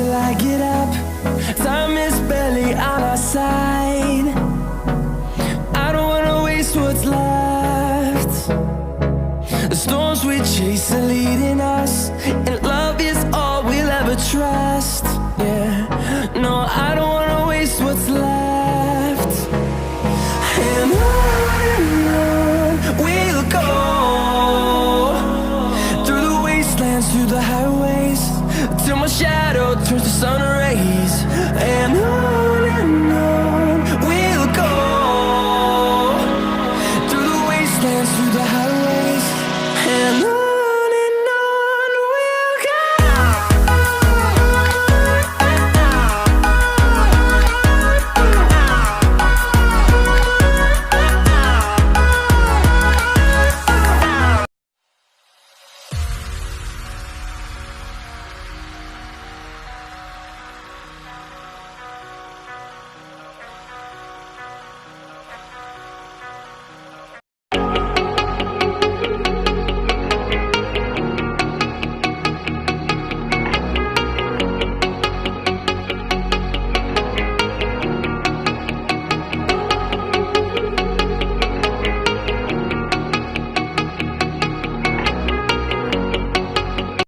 till I get up. Time is barely on our side. I don't wanna waste what's left. The storms we chase are leading us, and love is all we'll ever trust. Yeah, no, I don't wanna waste what's left. And on we'll go, through the wastelands, through the highways, till my shadow turns to sun